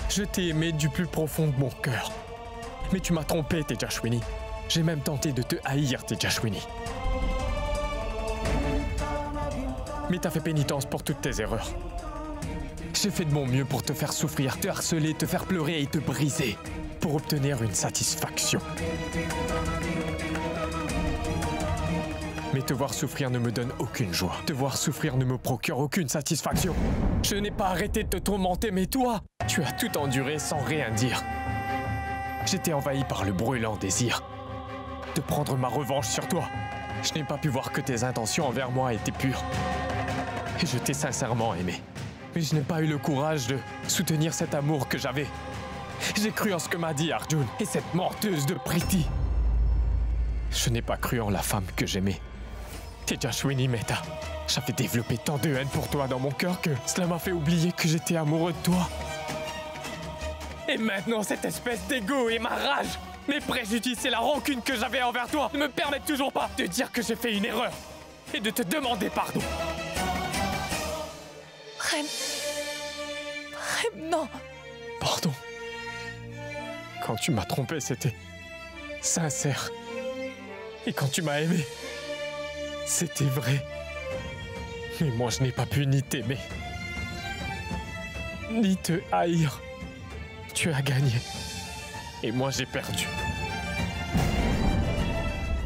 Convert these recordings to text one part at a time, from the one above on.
Je t'ai aimé du plus profond de mon cœur. Mais tu m'as trompé, Tejaswini. J'ai même tenté de te haïr, Tejaswini. Mais t'as fait pénitence pour toutes tes erreurs. J'ai fait de mon mieux pour te faire souffrir, te harceler, te faire pleurer et te briser, pour obtenir une satisfaction. Mais te voir souffrir ne me donne aucune joie. Te voir souffrir ne me procure aucune satisfaction. Je n'ai pas arrêté de te tourmenter, mais toi, tu as tout enduré sans rien dire. J'étais envahi par le brûlant désir de prendre ma revanche sur toi. Je n'ai pas pu voir que tes intentions envers moi étaient pures. Et je t'ai sincèrement aimé. Mais je n'ai pas eu le courage de soutenir cet amour que j'avais. J'ai cru en ce que m'a dit Arjun et cette menteuse de Priti. Je n'ai pas cru en la femme que j'aimais. Tejaswini Mehta, j'avais développé tant de haine pour toi dans mon cœur que cela m'a fait oublier que j'étais amoureux de toi. Et maintenant, cette espèce d'ego et ma rage, mes préjudices et la rancune que j'avais envers toi ne me permettent toujours pas de dire que j'ai fait une erreur et de te demander pardon. Prem, non. Pardon. Quand tu m'as trompé, c'était sincère. Et quand tu m'as aimé, c'était vrai. Mais moi, je n'ai pas pu ni t'aimer, ni te haïr. Tu as gagné. Et moi, j'ai perdu.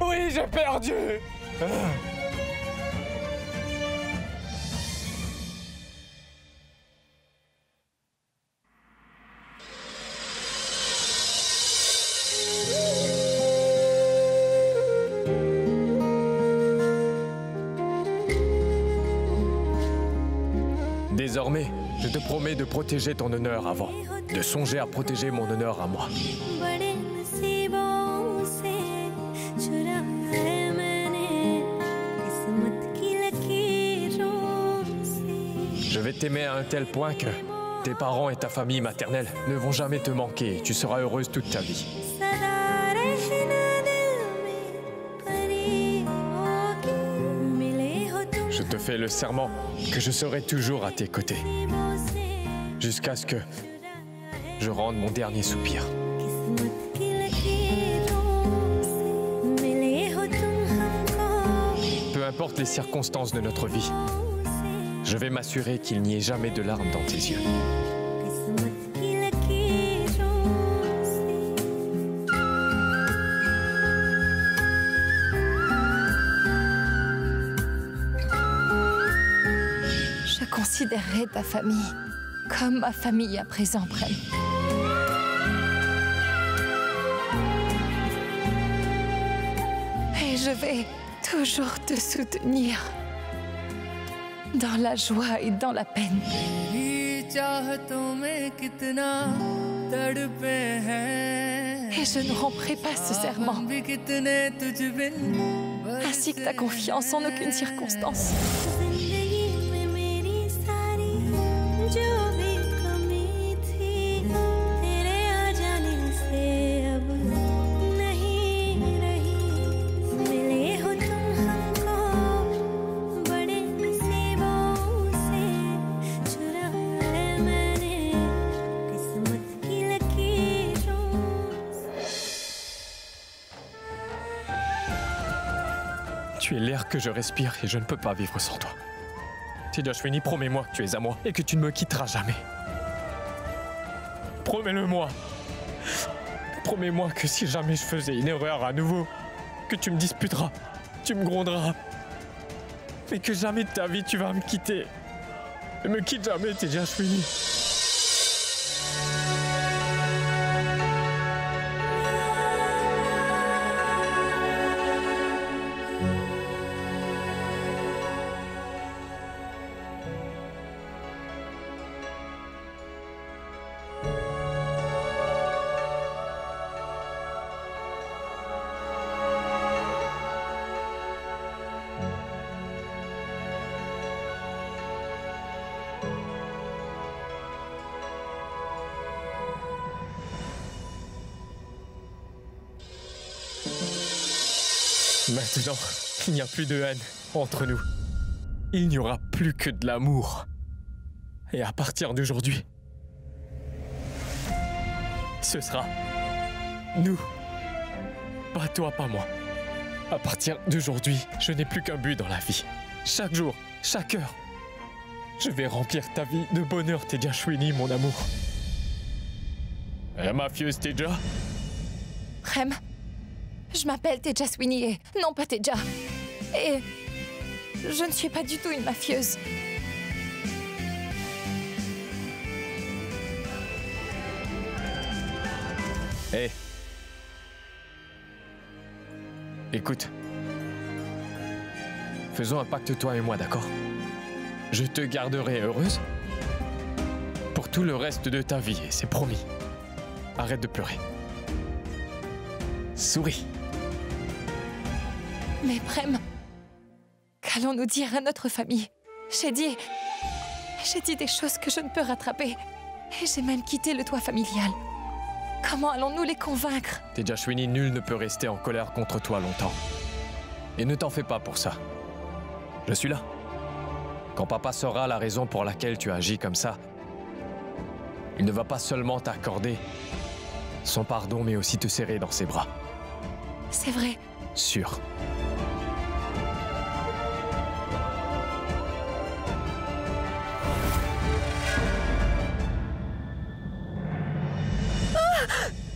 Oui, j'ai perdu. Désormais, je te promets de protéger ton honneur avant, de songer à protéger mon honneur à moi. Je vais t'aimer à un tel point que tes parents et ta famille maternelle ne vont jamais te manquer et tu seras heureuse toute ta vie. Je te fais le serment que je serai toujours à tes côtés, jusqu'à ce que je rende mon dernier soupir. Peu importe les circonstances de notre vie, je vais m'assurer qu'il n'y ait jamais de larmes dans tes yeux. Je considérerai ta famille comme ma famille à présent, Prem. Et je vais toujours te soutenir dans la joie et dans la peine. Et je ne romprai pas ce serment, ainsi que ta confiance en aucune circonstance. Tu es l'air que je respire et je ne peux pas vivre sans toi. Tejaswini, promets-moi que tu es à moi et que tu ne me quitteras jamais. Promets-le-moi. Promets-moi que si jamais je faisais une erreur à nouveau, que tu me disputeras, tu me gronderas, mais que jamais de ta vie tu vas me quitter. Ne me quitte jamais, Tejaswini. Maintenant, il n'y a plus de haine entre nous. Il n'y aura plus que de l'amour. Et à partir d'aujourd'hui, Ce sera nous. Pas toi, pas moi. À partir d'aujourd'hui, je n'ai plus qu'un but dans la vie. Chaque jour, chaque heure, je vais remplir ta vie de bonheur, Teja Sweeney, mon amour. La mafieuse Teja? Prem, je m'appelle Teja Sweeney et non pas Teja. Et je ne suis pas du tout une mafieuse. Hé. Écoute. Faisons un pacte, toi et moi, d'accord? Je te garderai heureuse pour tout le reste de ta vie, et c'est promis. Arrête de pleurer. Souris. Mais Prem, qu'allons-nous dire à notre famille? J'ai dit des choses que je ne peux rattraper. Et j'ai même quitté le toit familial. Comment allons-nous les convaincre? Teja Sweeney, nul ne peut rester en colère contre toi longtemps. Et ne t'en fais pas pour ça. Je suis là. Quand papa saura la raison pour laquelle tu agis comme ça, il ne va pas seulement t'accorder son pardon, mais aussi te serrer dans ses bras. C'est vrai. Sûr.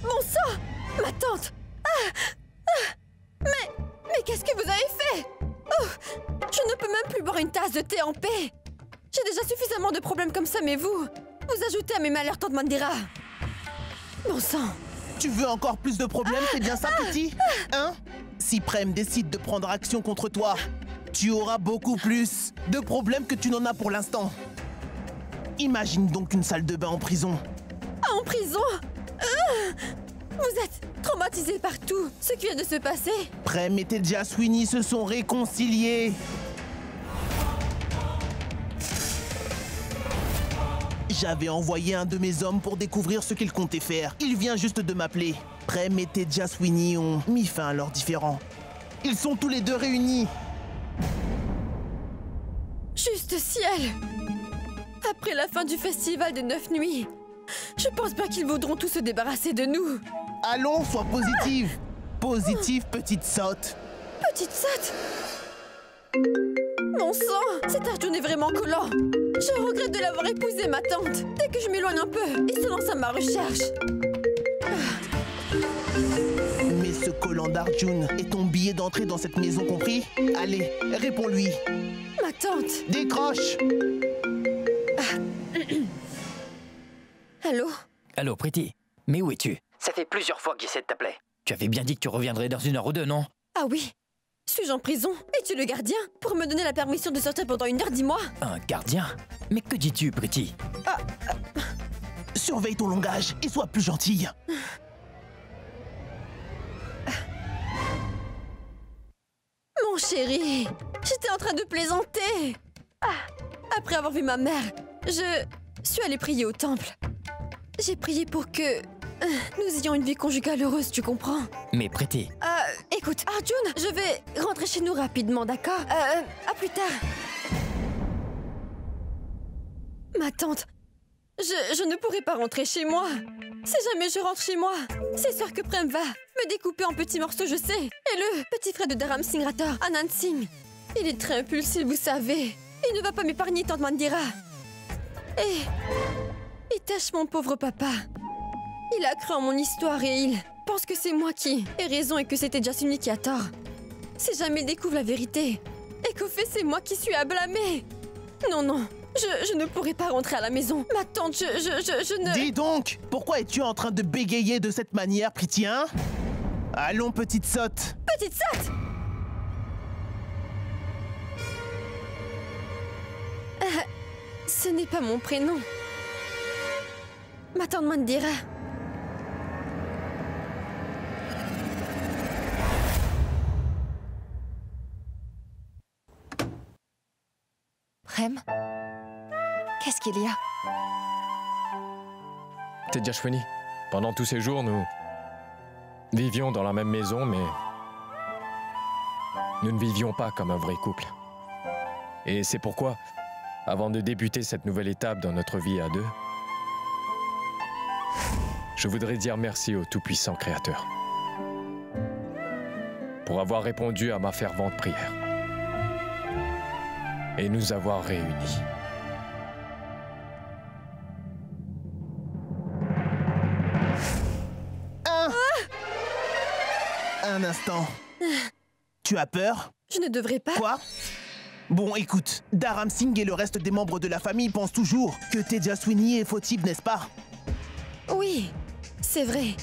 Mon sang! Ma tante! Mais qu'est-ce que vous avez fait? Oh, je ne peux même plus boire une tasse de thé en paix! J'ai déjà suffisamment de problèmes comme ça, mais vous ajoutez à mes malheurs, tante Mandira! Bon sang! Tu veux encore plus de problèmes, c'est bien ça, petit? Hein? Si Prem décide de prendre action contre toi, tu auras beaucoup plus de problèmes que tu n'en as pour l'instant. Imagine donc une salle de bain en prison. En prison? Vous êtes traumatisé par tout ce qui vient de se passer? Prem et Teja Sweeney se sont réconciliés. J'avais envoyé un de mes hommes pour découvrir ce qu'il comptait faire. Il vient juste de m'appeler. Prem et Teja Sweeney ont mis fin à leurs différends. Ils sont tous les deux réunis. Juste ciel! Après la fin du festival des 9 nuits, je pense pas qu'ils voudront tous se débarrasser de nous. Allons, sois positive. Positive, petite sotte. Petite sotte! Mon sang! Cet Arjun est vraiment collant! Je regrette de l'avoir épousé, ma tante! Dès que je m'éloigne un peu, il se lance à ma recherche! Mais ce collant d'Arjun est ton billet d'entrée dans cette maison, compris? Allez, réponds-lui. Ma tante! Décroche! Allô? Allô, Pretty. Mais où es-tu? Ça fait plusieurs fois qu'il essaie de t'appeler. Tu avais bien dit que tu reviendrais dans 1 heure ou 2, non? Ah oui? Suis-je en prison? Es-tu le gardien? Pour me donner la permission de sortir pendant 1 heure, dis-moi! Un gardien? Mais que dis-tu, Pretty? Surveille ton langage et sois plus gentille. Mon chéri, j'étais en train de plaisanter. Après avoir vu ma mère, je suis allée prier au temple. J'ai prié pour que nous ayons une vie conjugale heureuse, tu comprends? Mais Pretty... Écoute, Arjun, je vais rentrer chez nous rapidement, d'accord? À plus tard. Ma tante, je ne pourrai pas rentrer chez moi. Si jamais je rentre chez moi, c'est sûr que Prem va me découper en petits morceaux, je sais. Et le petit frère de Dharam Singh Rathore, Anand Singh, il est très impulsif, vous savez. Il ne va pas m'épargner, tante Mandira. Et il tâche mon pauvre papa. Il a cru en mon histoire et il pense que c'est moi qui ai raison et que c'était Teja Sweeney qui a tort. Si jamais il découvre la vérité et qu'au fait c'est moi qui suis à blâmer. Non, non, je ne pourrai pas rentrer à la maison. Ma tante, je ne... Dis donc, pourquoi es-tu en train de bégayer de cette manière, Pretty, hein? Allons, petite sotte. Petite sotte! Ce n'est pas mon prénom. Ma tante Mandira. Prem, qu'est-ce qu'il y a? Teja Sweeney, pendant tous ces jours, nous vivions dans la même maison, mais nous ne vivions pas comme un vrai couple. Et c'est pourquoi, avant de débuter cette nouvelle étape dans notre vie à deux, Je voudrais dire merci au Tout-Puissant Créateur pour avoir répondu à ma fervente prière et nous avoir réunis. Un instant. Tu as peur? Je ne devrais pas. Quoi? Bon, écoute, Dharam Singh et le reste des membres de la famille pensent toujours que Tejaswini est fautive, n'est-ce pas? Oui, c'est vrai.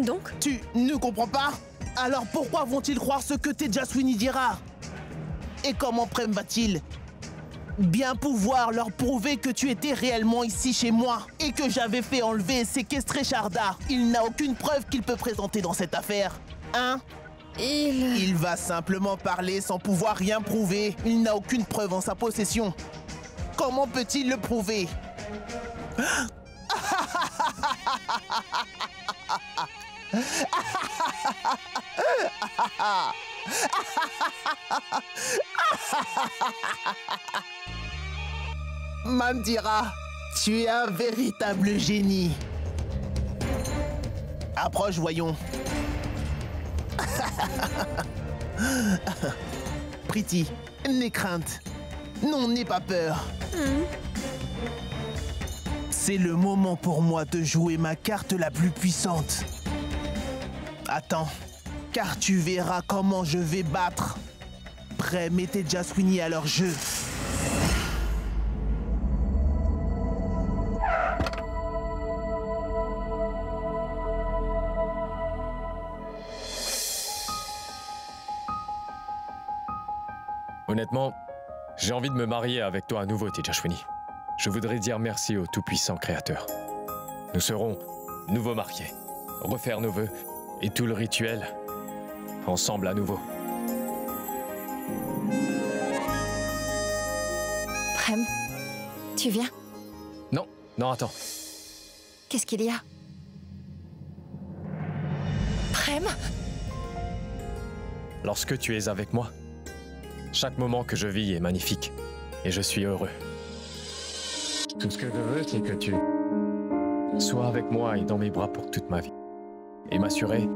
Donc, Tu ne comprends pas? Alors pourquoi vont-ils croire ce que Tejaswini dira? Et comment Prem va-t-il bien pouvoir leur prouver que tu étais réellement ici chez moi et que j'avais fait enlever et séquestrer Sharda? Il n'a aucune preuve qu'il peut présenter dans cette affaire. Hein? Il va simplement parler sans pouvoir rien prouver. Il n'a aucune preuve en sa possession. Comment peut-il le prouver? Mandira, tu es un véritable génie. Approche, voyons. Priti, n'aie crainte. Non, n'aie pas peur. C'est le moment pour moi de jouer ma carte la plus puissante. Attends, car tu verras comment je vais battre Prem et Tejaswini à leur jeu. Honnêtement, j'ai envie de me marier avec toi à nouveau, Tejaswini. Je voudrais dire merci au Tout-Puissant Créateur. Nous serons nouveaux mariés, refaire nos vœux et tout le rituel, ensemble à nouveau. Prem, tu viens? Non, non, attends. Qu'est-ce qu'il y a? Prem? Lorsque tu es avec moi, chaque moment que je vis est magnifique et je suis heureux. Tout ce que je veux, c'est que tu sois avec moi et dans mes bras pour toute ma vie. Et m'assurer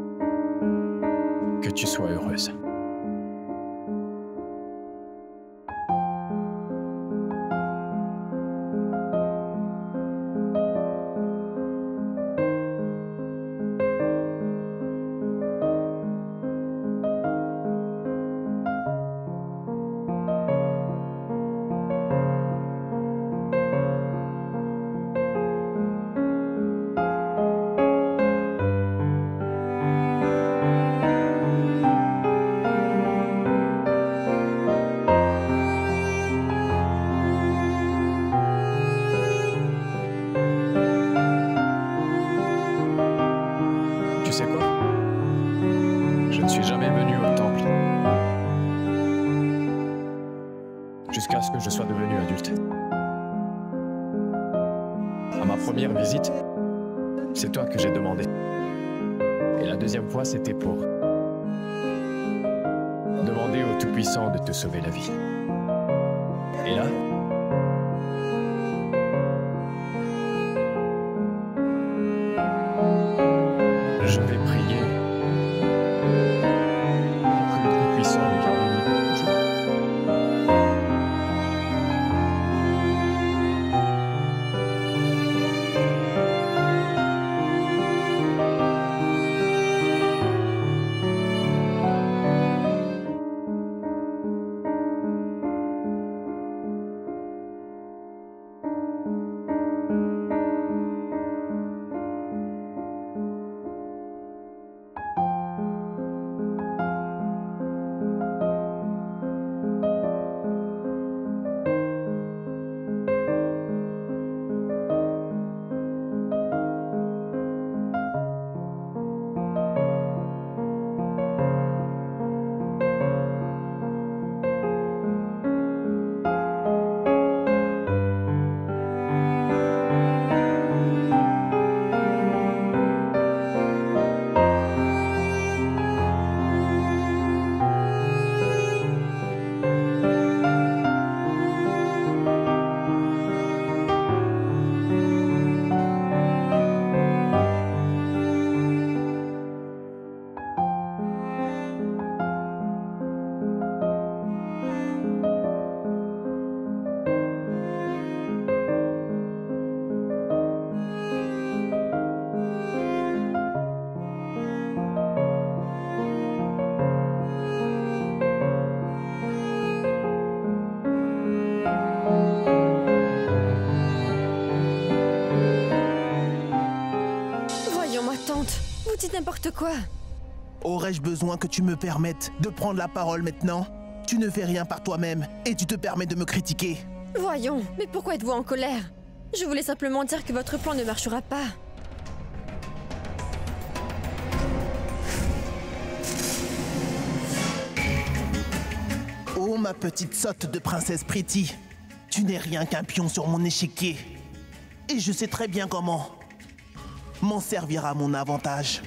que tu sois heureuse. Tu sais quoi? Je ne suis jamais venu au temple. Jusqu'à ce que je sois devenu adulte. À ma première visite, c'est toi que j'ai demandé. Et la deuxième fois, c'était pour demander au Tout-Puissant de te sauver la vie. Et là, je vais prier pour que le Tout-Puissant nous garde unis toujours. tante, vous dites n'importe quoi. Aurais-je besoin que tu me permettes de prendre la parole maintenant? Tu ne fais rien par toi-même et tu te permets de me critiquer. Voyons, mais pourquoi êtes-vous en colère? Je voulais simplement dire que votre plan ne marchera pas. Oh, ma petite sotte de princesse Pretty, tu n'es rien qu'un pion sur mon échiquier. Et je sais très bien comment m'en servir à mon avantage.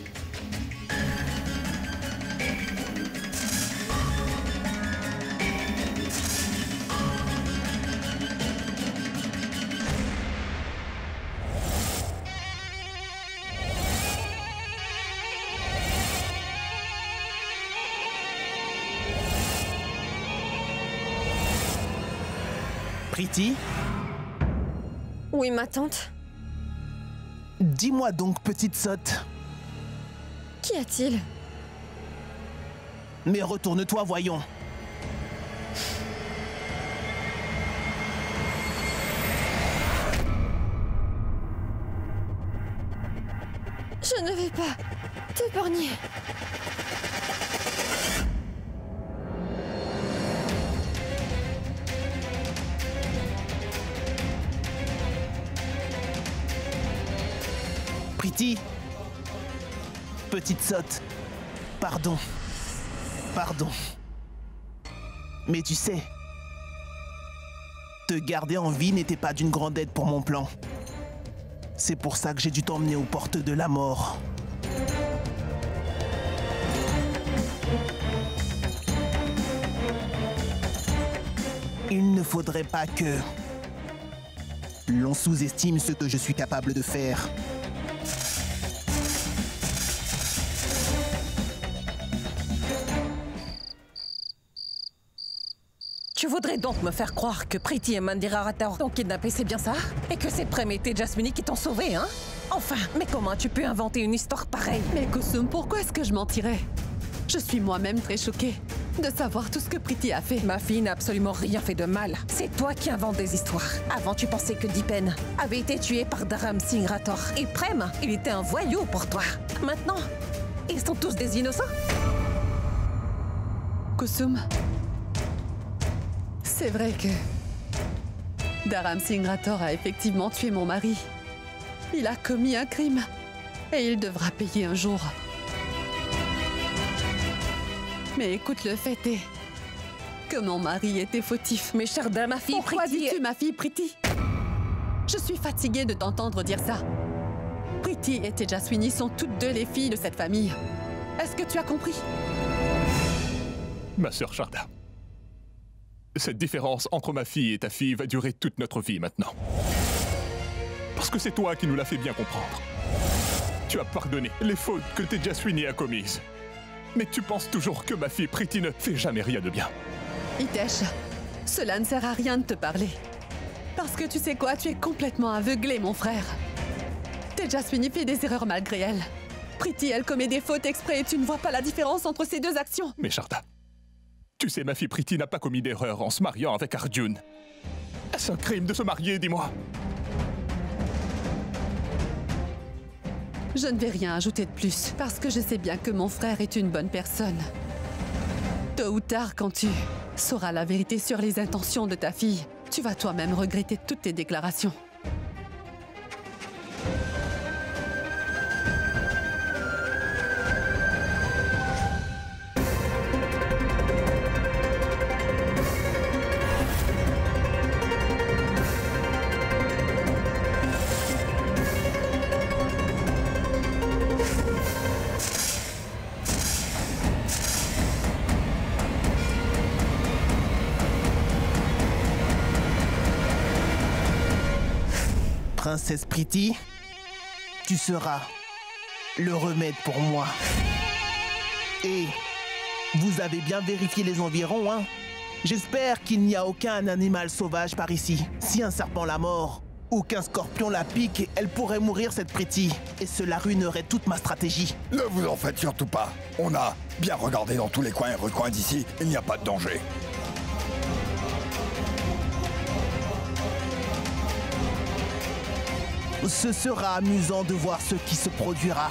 Pretty? Oui, ma tante. Dis-moi donc, petite sotte. Qu'y a-t-il? Mais retourne-toi, voyons. Je ne vais pas t'épargner. Pretty? Petite sotte. Pardon. Pardon. Mais tu sais, te garder en vie n'était pas d'une grande aide pour mon plan. C'est pour ça que j'ai dû t'emmener aux portes de la mort. Il ne faudrait pas que l'on sous-estime ce que je suis capable de faire. Tu voudrais donc me faire croire que Pretty et Mandira Rator t'ont kidnappé, c'est bien ça? Et que c'est Prem et Tejaswini qui t'ont sauvé, hein? Enfin, mais comment as-tu pu inventer une histoire pareille? Mais Kusum, pourquoi est-ce que je mentirais? Je suis moi-même très choquée de savoir tout ce que Pretty a fait. Ma fille n'a absolument rien fait de mal. C'est toi qui inventes des histoires. Avant, tu pensais que Dipen avait été tué par Dharam Singh Rator. Et Prem, il était un voyou pour toi. Maintenant, ils sont tous des innocents? Kusum, c'est vrai que Dharam Singh Rator a effectivement tué mon mari. Il a commis un crime et il devra payer un jour. Mais écoute, le fait est que mon mari était fautif. Mais chère dame, ma fille Pourquoi Pretty... dis-tu ma fille Pretty? Je suis fatiguée de t'entendre dire ça. Pretty et Tejaswini sont toutes deux les filles de cette famille. Est-ce que tu as compris? Ma sœur Sharda, cette différence entre ma fille et ta fille va durer toute notre vie maintenant. Parce que c'est toi qui nous l'as fait bien comprendre. Tu as pardonné les fautes que Tejaswini a commises. Mais tu penses toujours que ma fille Pretty ne fait jamais rien de bien. Hitesh, cela ne sert à rien de te parler. Parce que tu sais quoi, tu es complètement aveuglé, mon frère. Tejaswini fait des erreurs malgré elle. Pretty, elle commet des fautes exprès et tu ne vois pas la différence entre ces deux actions. Mais Sharda, tu sais, ma fille Pretty n'a pas commis d'erreur en se mariant avec Arjun. Est-ce un crime de se marier, dis-moi? Je ne vais rien ajouter de plus, parce que je sais bien que mon frère est une bonne personne. Tôt ou tard, quand tu sauras la vérité sur les intentions de ta fille, tu vas toi-même regretter toutes tes déclarations. Princesse Pretty, tu seras le remède pour moi. Et vous avez bien vérifié les environs, hein? J'espère qu'il n'y a aucun animal sauvage par ici. Si un serpent la mord ou qu'un scorpion la pique, elle pourrait mourir, cette Pretty. Et cela ruinerait toute ma stratégie. Ne vous en faites surtout pas. On a bien regardé dans tous les coins et recoins d'ici. Il n'y a pas de danger. Ce sera amusant de voir ce qui se produira.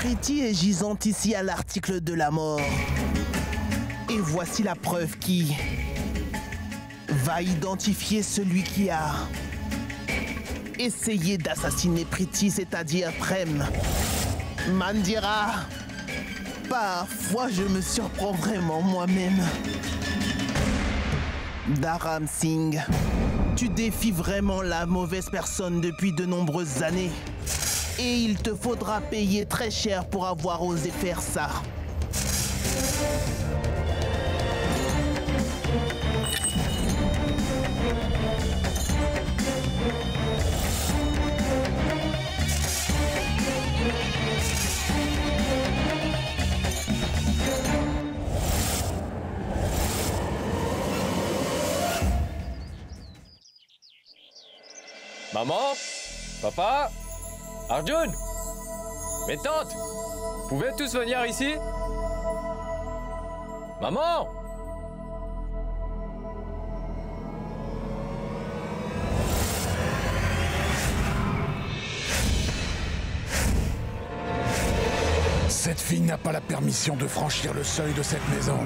Pretty est gisante ici à l'article de la mort. Et voici la preuve qui va identifier celui qui a essayé d'assassiner Pretty, c'est-à-dire Prem. Mandira, parfois je me surprends vraiment moi-même. Dharam Singh, tu défies vraiment la mauvaise personne depuis de nombreuses années. Et il te faudra payer très cher pour avoir osé faire ça. Maman? Papa? Arjun? Mes tantes? Vous pouvez tous venir ici? Maman? Cette fille n'a pas la permission de franchir le seuil de cette maison.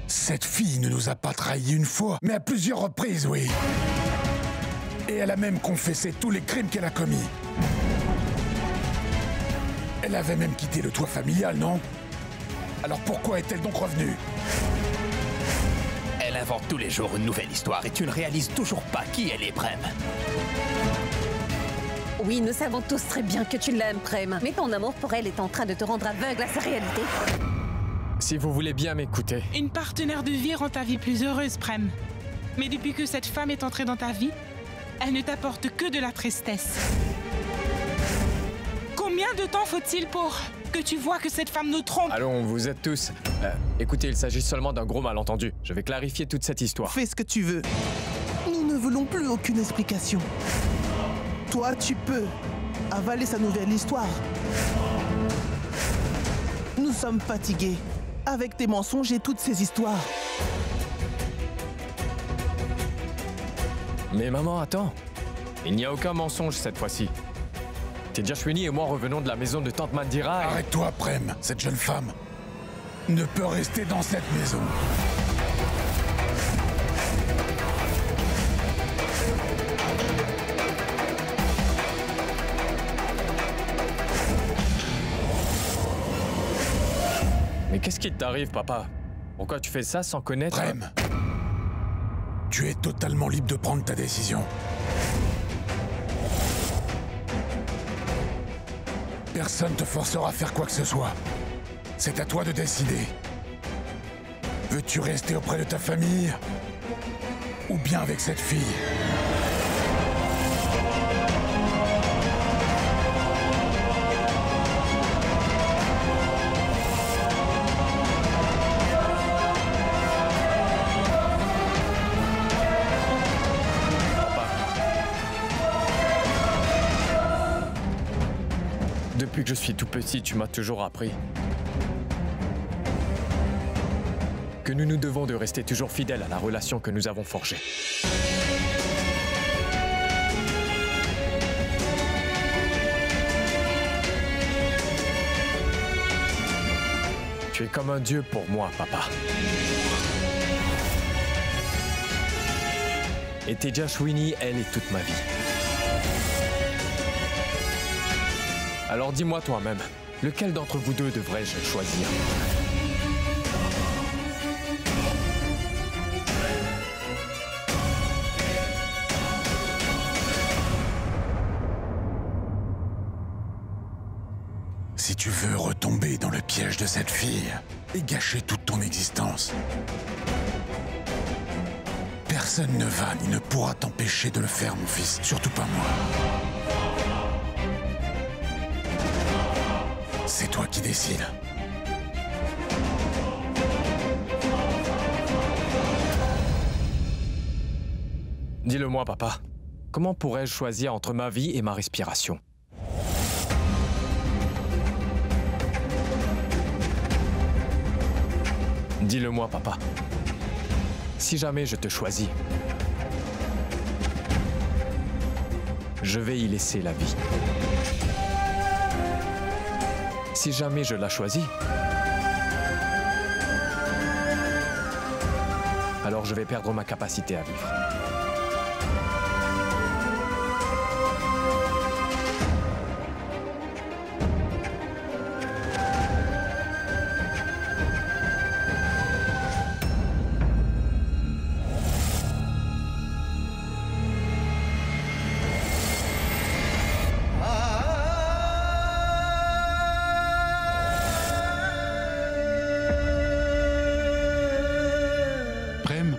Cette fille ne nous a pas trahis une fois, mais à plusieurs reprises, oui. Et elle a même confessé tous les crimes qu'elle a commis. Elle avait même quitté le toit familial, non? Alors pourquoi est-elle donc revenue? Elle invente tous les jours une nouvelle histoire et tu ne réalises toujours pas qui elle est, Prem. Oui, nous savons tous très bien que tu l'aimes, Prem. Mais ton amour pour elle est en train de te rendre aveugle à sa réalité. Si vous voulez bien m'écouter. Une partenaire de vie rend ta vie plus heureuse, Prem. Mais depuis que cette femme est entrée dans ta vie, elle ne t'apporte que de la tristesse. Combien de temps faut-il pour que tu vois que cette femme nous trompe? Allons, vous êtes tous... écoutez, il s'agit seulement d'un gros malentendu. Je vais clarifier toute cette histoire. Fais ce que tu veux. Nous ne voulons plus aucune explication. Toi, tu peux avaler sa nouvelle histoire. Nous sommes fatigués avec tes mensonges et toutes ces histoires. Mais maman, attends. Il n'y a aucun mensonge cette fois-ci. Tejashwini et moi revenons de la maison de tante Mandira et... Arrête-toi, Prem. Cette jeune femme ne peut rester dans cette maison. Mais qu'est-ce qui t'arrive, papa? Pourquoi tu fais ça sans connaître... Prem, tu es totalement libre de prendre ta décision. Personne ne te forcera à faire quoi que ce soit. C'est à toi de décider. Veux-tu rester auprès de ta famille ou bien avec cette fille? Depuis que je suis tout petit, tu m'as toujours appris que nous nous devons de rester toujours fidèles à la relation que nous avons forgée. Tu es comme un dieu pour moi, papa. Et Tejashwini, elle est toute ma vie. Alors dis-moi toi-même, lequel d'entre vous deux devrais-je choisir? Si tu veux retomber dans le piège de cette fille et gâcher toute ton existence, personne ne va ni ne pourra t'empêcher de le faire, mon fils. Surtout pas moi. C'est toi qui décides. Dis-le-moi, papa. Comment pourrais-je choisir entre ma vie et ma respiration? Dis-le-moi, papa. Si jamais je te choisis, je vais y laisser la vie. Si jamais je la choisis, alors je vais perdre ma capacité à vivre.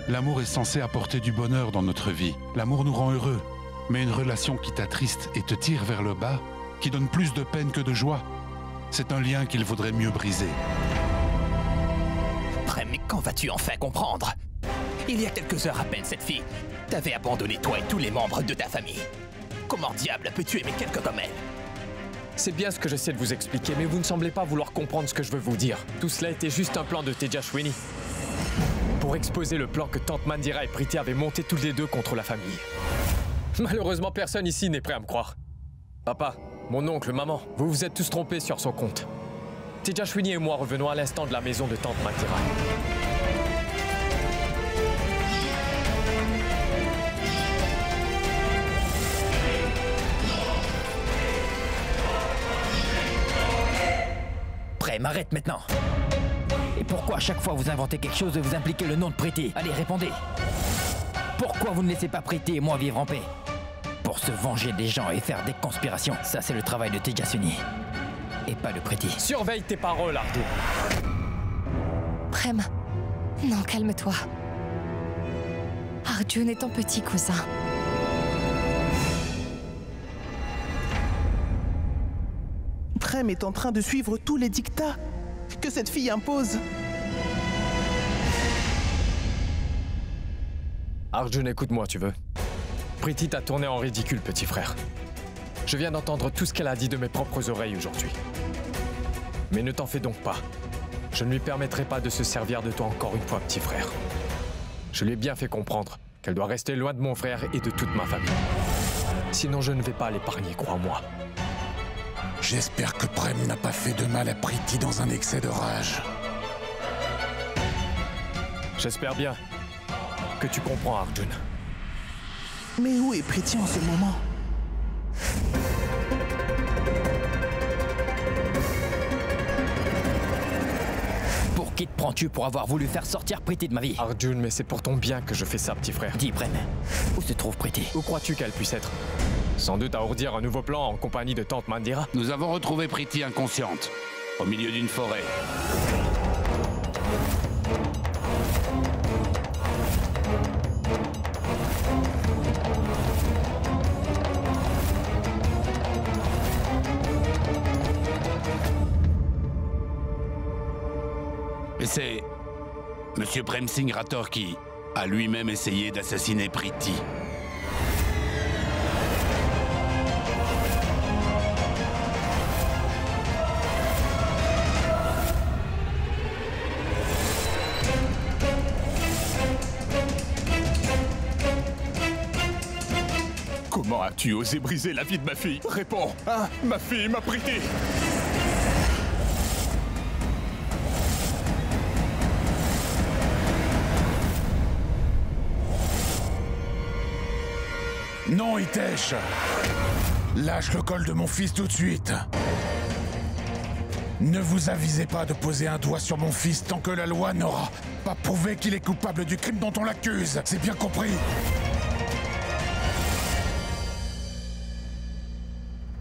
L'amour est censé apporter du bonheur dans notre vie. L'amour nous rend heureux. Mais une relation qui t'attriste et te tire vers le bas, qui donne plus de peine que de joie, c'est un lien qu'il vaudrait mieux briser. Prem, mais quand vas-tu enfin comprendre? Il y a quelques heures à peine, cette fille t'avait abandonné, toi et tous les membres de ta famille. Comment diable peux-tu aimer quelqu'un comme elle? C'est bien ce que j'essaie de vous expliquer, mais vous ne semblez pas vouloir comprendre ce que je veux vous dire. Tout cela était juste un plan de Tejaswini. Pour exposer le plan que Tante Mandira et Preeti avaient monté tous les deux contre la famille. Malheureusement, personne ici n'est prêt à me croire. Papa, mon oncle, maman, vous vous êtes tous trompés sur son compte. Tejaswini et moi revenons à l'instant de la maison de Tante Mandira. Prem, arrête maintenant. Et pourquoi à chaque fois vous inventez quelque chose et vous impliquez le nom de Preeti? Allez, répondez. Pourquoi vous ne laissez pas Preeti et moi vivre en paix? Pour se venger des gens et faire des conspirations. Ça, c'est le travail de Tejaswini. Et pas de Preeti. Surveille tes paroles, Arjun. Prem, non, calme-toi. Arjun est ton petit cousin. Prem est en train de suivre tous les dictats que cette fille impose. Arjun, écoute-moi, tu veux. Preeti t'a tourné en ridicule, petit frère. Je viens d'entendre tout ce qu'elle a dit de mes propres oreilles aujourd'hui. Mais ne t'en fais donc pas. Je ne lui permettrai pas de se servir de toi encore une fois, petit frère. Je lui ai bien fait comprendre qu'elle doit rester loin de mon frère et de toute ma famille. Sinon, je ne vais pas l'épargner, crois-moi. J'espère que Prem n'a pas fait de mal à Preeti dans un excès de rage. J'espère bien que tu comprends, Arjun. Mais où est Preeti en ce moment? Pour qui te prends-tu pour avoir voulu faire sortir Preeti de ma vie? Arjun, mais c'est pour ton bien que je fais ça, petit frère. Dis, Prem, où se trouve Preeti? Où crois-tu qu'elle puisse être? Sans doute à ourdir un nouveau plan en compagnie de Tante Mandira. Nous avons retrouvé Preeti inconsciente, au milieu d'une forêt. Et c'est Monsieur Prem Singh Rathore qui a lui-même essayé d'assassiner Preeti. Comment as-tu osé briser la vie de ma fille? Réponds, hein? Ma fille m'a Preeti. Non, Hitesh! Lâche le col de mon fils tout de suite. Ne vous avisez pas de poser un doigt sur mon fils tant que la loi n'aura pas prouvé qu'il est coupable du crime dont on l'accuse. C'est bien compris?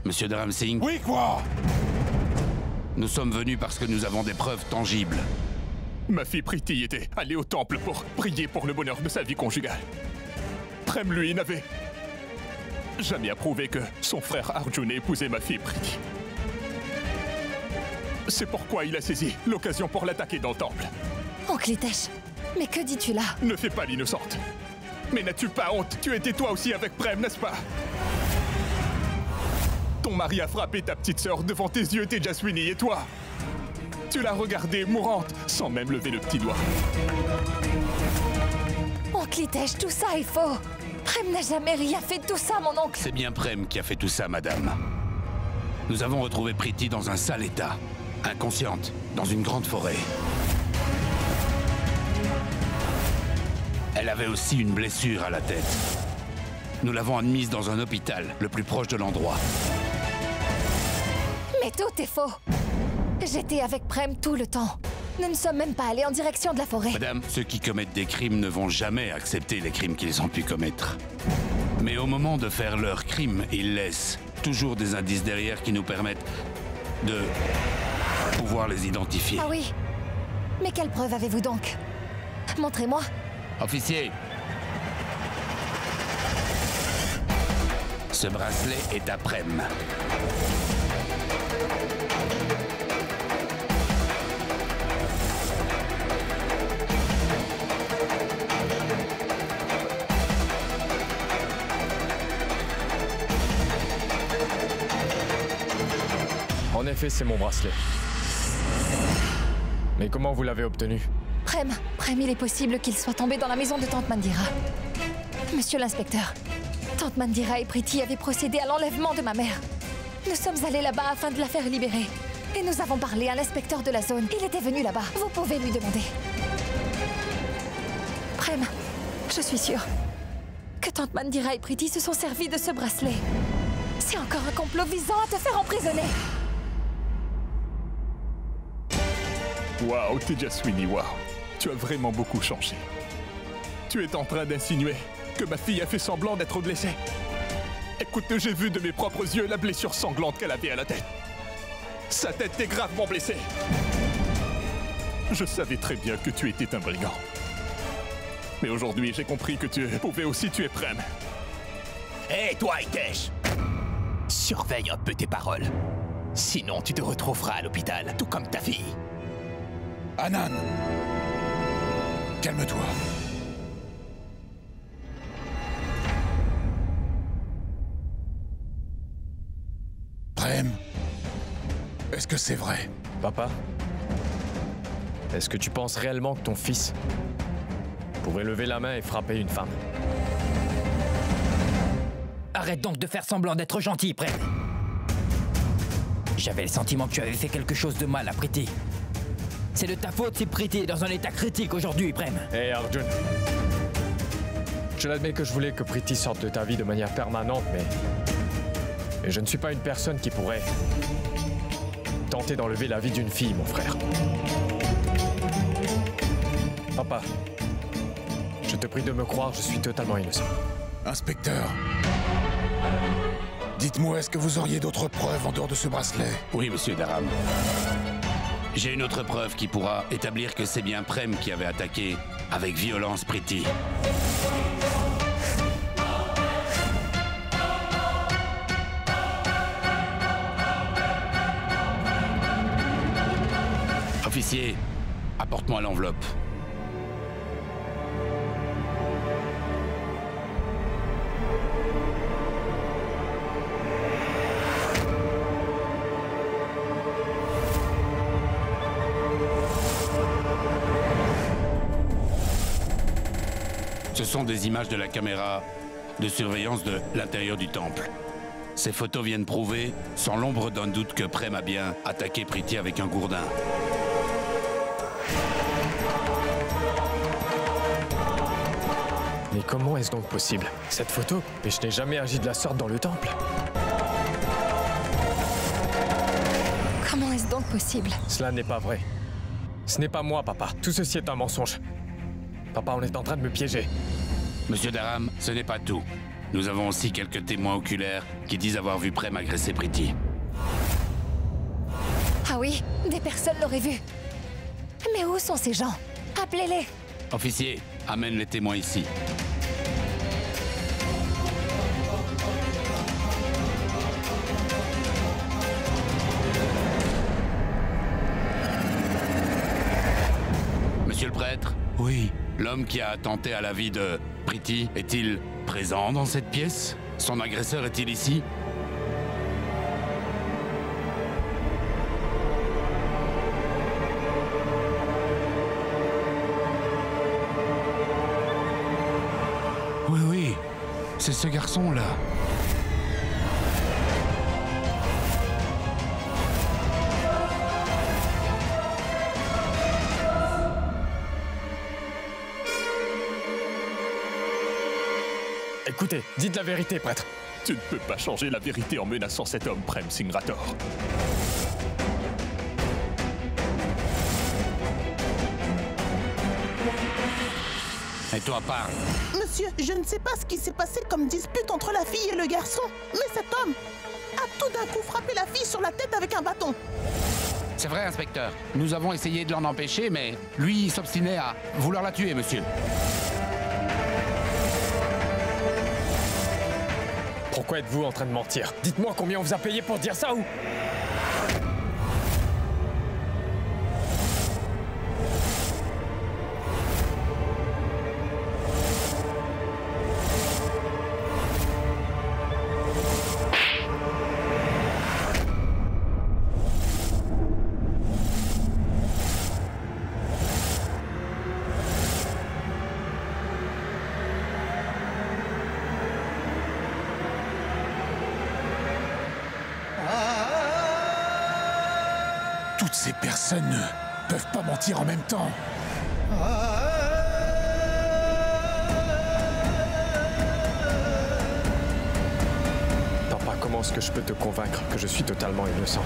Monsieur Dharam Singh? Oui, quoi? Nous sommes venus parce que nous avons des preuves tangibles. Ma fille Preeti était allée au temple pour prier pour le bonheur de sa vie conjugale. Prem, lui, n'avait jamais approuvé que son frère Arjun ait épousé ma fille Preeti. C'est pourquoi il a saisi l'occasion pour l'attaquer dans le temple. Oncle Hitesh, mais que dis-tu là? Ne fais pas l'innocente. Mais n'as-tu pas honte? Tu étais toi aussi avec Prem, n'est-ce pas? Ton mari a frappé ta petite sœur devant tes yeux, Tejaswini, et toi? Tu l'as regardée mourante, sans même lever le petit doigt. Oncle Hitesh, tout ça est faux. Prem n'a jamais rien fait de tout ça, mon oncle. C'est bien Prem qui a fait tout ça, madame. Nous avons retrouvé Priti dans un sale état, inconsciente, dans une grande forêt. Elle avait aussi une blessure à la tête. Nous l'avons admise dans un hôpital, le plus proche de l'endroit. Mais tout est faux. J'étais avec Prem tout le temps. Nous ne sommes même pas allés en direction de la forêt. Madame, ceux qui commettent des crimes ne vont jamais accepter les crimes qu'ils ont pu commettre. Mais au moment de faire leurs crimes, ils laissent toujours des indices derrière qui nous permettent de pouvoir les identifier. Ah oui. Mais quelle preuve avez-vous donc? Montrez-moi. Officier, ce bracelet est à Prem. En effet, c'est mon bracelet. Mais comment vous l'avez obtenu? Prem, il est possible qu'il soit tombé dans la maison de Tante Mandira. Monsieur l'inspecteur, Tante Mandira et Priti avaient procédé à l'enlèvement de ma mère. Nous sommes allés là-bas afin de la faire libérer. Et nous avons parlé à l'inspecteur de la zone. Il était venu là-bas. Vous pouvez lui demander. Prem, je suis sûre que Tante Mandira et Priti se sont servis de ce bracelet. C'est encore un complot visant à te faire emprisonner. Waouh, Tejaswini, waouh. Tu as vraiment beaucoup changé. Tu es en train d'insinuer que ma fille a fait semblant d'être blessée. Écoute, j'ai vu de mes propres yeux la blessure sanglante qu'elle avait à la tête. Sa tête est gravement blessée. Je savais très bien que tu étais un brigand. Mais aujourd'hui, j'ai compris que tu pouvais aussi tuer Prem. Hé, toi, Hitesh! Surveille un peu tes paroles. Sinon, tu te retrouveras à l'hôpital, tout comme ta fille. Anand! Calme-toi. Prem, est-ce que c'est vrai? Papa, est-ce que tu penses réellement que ton fils pourrait lever la main et frapper une femme? Arrête donc de faire semblant d'être gentil, Prem. J'avais le sentiment que tu avais fait quelque chose de mal à Priti. C'est de ta faute si Priti est dans un état critique aujourd'hui, Prem. Hé, Arjun. Je l'admets que je voulais que Priti sorte de ta vie de manière permanente, mais je ne suis pas une personne qui pourrait tenter d'enlever la vie d'une fille, mon frère. Papa, je te prie de me croire, je suis totalement innocent. Inspecteur, dites-moi, est-ce que vous auriez d'autres preuves en dehors de ce bracelet? Oui, monsieur Dharam. J'ai une autre preuve qui pourra établir que c'est bien Prem qui avait attaqué avec violence Priti. Officier, apporte-moi l'enveloppe. Ce sont des images de la caméra de surveillance de l'intérieur du temple. Ces photos viennent prouver, sans l'ombre d'un doute, que Prem a bien attaqué Priti avec un gourdin. Mais comment est-ce donc possible? Cette photo? Mais je n'ai jamais agi de la sorte dans le temple. Comment est-ce donc possible? Cela n'est pas vrai. Ce n'est pas moi, papa. Tout ceci est un mensonge. Papa, on est en train de me piéger. Monsieur Dharam, ce n'est pas tout. Nous avons aussi quelques témoins oculaires qui disent avoir vu Prem agresser Priti. Ah oui, des personnes l'auraient vu. Mais où sont ces gens? Appelez-les. Officier, amène les témoins ici. Monsieur le prêtre? Oui. L'homme qui a attenté à la vie de Priti est-il présent dans cette pièce? Son agresseur est-il ici? Oui, oui, c'est ce garçon-là. Écoutez, dites la vérité, prêtre. Tu ne peux pas changer la vérité en menaçant cet homme, Prem Singrator. Et toi, parle. Monsieur, je ne sais pas ce qui s'est passé comme dispute entre la fille et le garçon, mais cet homme a tout d'un coup frappé la fille sur la tête avec un bâton. C'est vrai, inspecteur. Nous avons essayé de l'en empêcher, mais lui, il s'obstinait à vouloir la tuer, monsieur. Pourquoi êtes-vous en train de mentir? Dites-moi combien on vous a payé pour dire ça ou... Toutes ces personnes ne peuvent pas mentir en même temps. Papa, comment est-ce que je peux te convaincre que je suis totalement innocent?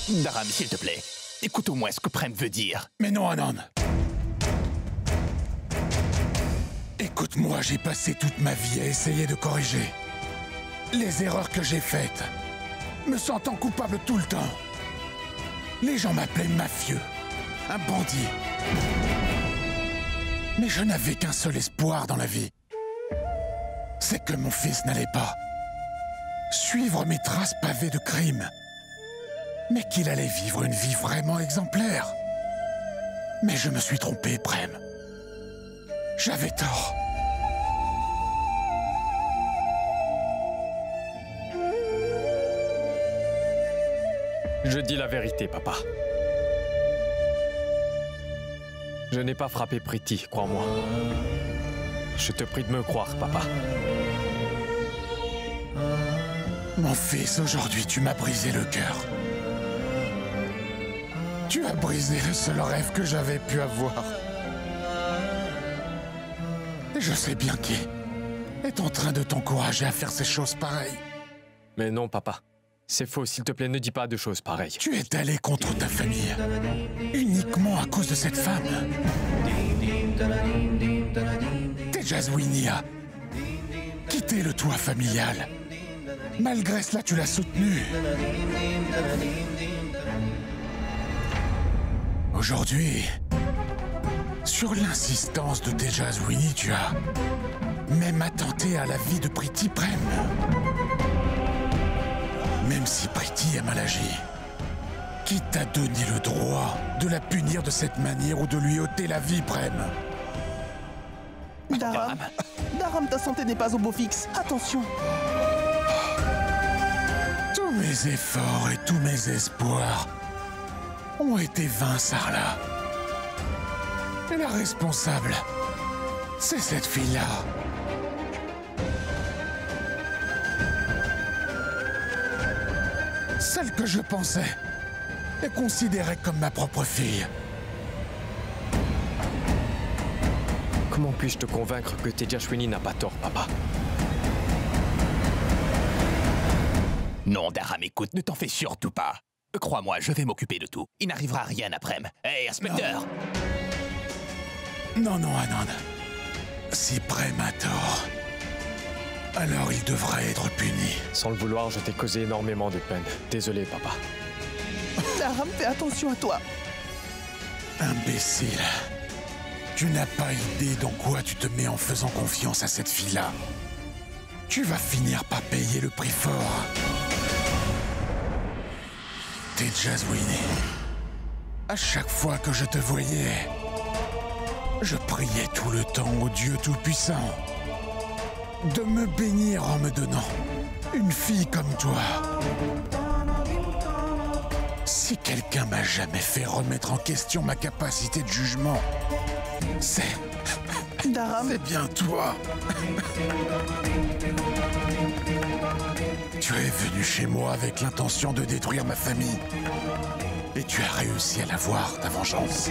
Dharam, s'il te plaît, écoute au moins ce que Prem veut dire. Mais non, Anand. Écoute-moi, j'ai passé toute ma vie à essayer de corriger les erreurs que j'ai faites, me sentant coupable tout le temps. Les gens m'appelaient mafieux, un bandit. Mais je n'avais qu'un seul espoir dans la vie. C'est que mon fils n'allait pas suivre mes traces pavées de crimes, mais qu'il allait vivre une vie vraiment exemplaire. Mais je me suis trompé, Prem. J'avais tort. Je dis la vérité, papa. Je n'ai pas frappé Priti, crois-moi. Je te prie de me croire, papa. Mon fils, aujourd'hui, tu m'as brisé le cœur. Tu as brisé le seul rêve que j'avais pu avoir. Et je sais bien qui est en train de t'encourager à faire ces choses pareilles. Mais non, papa. C'est faux, s'il te plaît, ne dis pas de choses pareilles. Tu es allé contre ta famille, uniquement à cause de cette femme. Tejaswini a quitté le toit familial. Malgré cela, tu l'as soutenu. Aujourd'hui, sur l'insistance de Tejaswini, tu as même attenté à la vie de Priti Prem. Même si Priti a mal agi, qui t'a donné le droit de la punir de cette manière ou de lui ôter la vie, Prem? Dharam, ta santé n'est pas au beau fixe. Attention. Tous mes efforts et tous mes espoirs ont été vains, Sarla. Et la responsable, c'est cette fille-là. Celle que je pensais et considérais comme ma propre fille. Comment puis-je te convaincre que Tejaswini n'a pas tort, papa? Non, Dharam, écoute, ne t'en fais surtout pas. Crois-moi, je vais m'occuper de tout. Il n'arrivera rien après-midi. Hé, inspecteur! Non, Anand. Si Prem a tort, alors il devrait être puni. Sans le vouloir, je t'ai causé énormément de peine. Désolé, papa. Dharam, fais attention à toi. Imbécile. Tu n'as pas idée dans quoi tu te mets en faisant confiance à cette fille-là. Tu vas finir par payer le prix fort. Tejaswini. À chaque fois que je te voyais, Je priais tout le temps au Dieu Tout-Puissant de me bénir en me donnant une fille comme toi. Si quelqu'un m'a jamais fait remettre en question ma capacité de jugement, c'est bien toi. Tu es venu chez moi avec l'intention de détruire ma famille. Et tu as réussi à l'avoir, ta vengeance.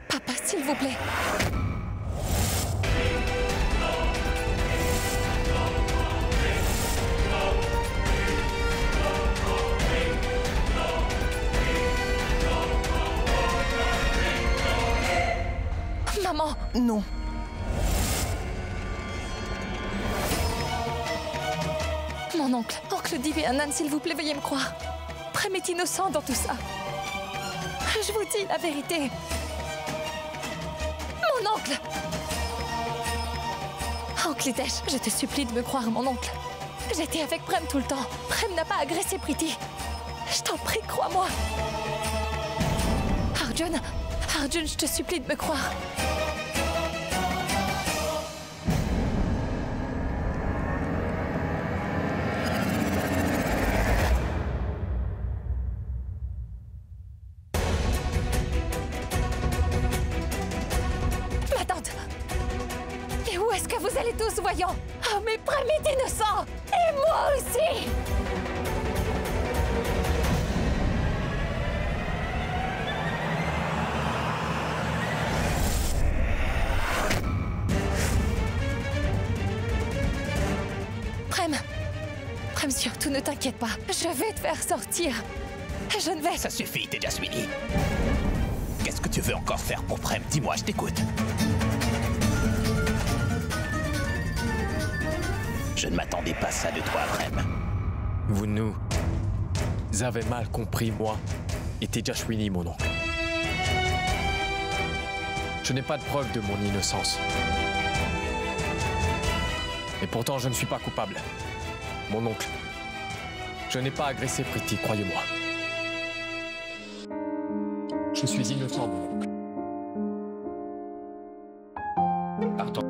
Papa, s'il vous plaît. Maman! Non. Mon oncle, oncle Divianan, s'il vous plaît, veuillez me croire. Prem est innocent dans tout ça. Je vous dis la vérité. Mon oncle! Oncle Hitesh, je te supplie de me croire, mon oncle. J'étais avec Prem tout le temps. Prem n'a pas agressé Priti. Je t'en prie, crois-moi. Arjun, Arjun, je te supplie de me croire. Vous allez tous, voyons. Oh, mais Prem est innocent. Et moi aussi. Prem, surtout ne t'inquiète pas. Je vais te faire sortir. Je ne vais... Ça suffit, Tejaswini. Qu'est-ce que tu veux encore faire pour Prem? Dis-moi, je t'écoute. Je ne m'attendais pas à ça de toi, Prem. Vous nous avez mal compris, moi et Tejaswini, mon oncle. Je n'ai pas de preuve de mon innocence. Et pourtant, je ne suis pas coupable. Mon oncle, je n'ai pas agressé Priti, croyez-moi. Je suis innocent, mon oncle. Pardon.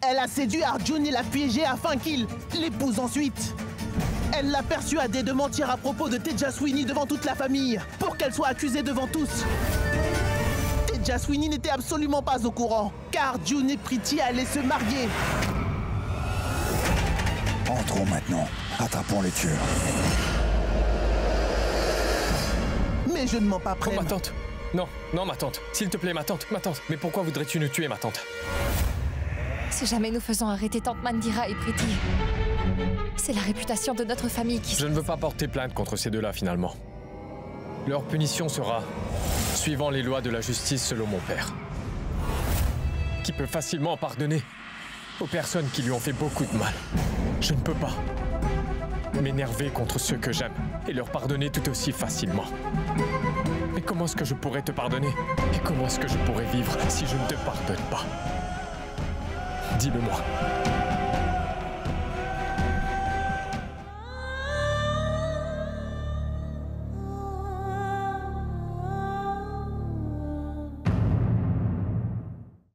Elle a séduit Arjun et l'a piégé afin qu'il l'épouse ensuite. Elle l'a persuadé de mentir à propos de Tejaswini devant toute la famille, pour qu'elle soit accusée devant tous. Tejaswini n'était absolument pas au courant, car Arjun et Priti allaient se marier. Entrons maintenant, attrapons les tueurs. Mais je ne mens pas, Prem. Oh, ma tante. Non, non, ma tante. S'il te plaît, ma tante, ma tante. Mais pourquoi voudrais-tu nous tuer, ma tante? Si jamais nous faisons arrêter Tante Mandira et Priti, c'est la réputation de notre famille qui... Je ne veux pas porter plainte contre ces deux-là, finalement. Leur punition sera suivant les lois de la justice selon mon père, qui peut facilement pardonner aux personnes qui lui ont fait beaucoup de mal. Je ne peux pas m'énerver contre ceux que j'aime et leur pardonner tout aussi facilement. Mais comment est-ce que je pourrais te pardonner? Et comment est-ce que je pourrais vivre si je ne te pardonne pas? Dis-le-moi.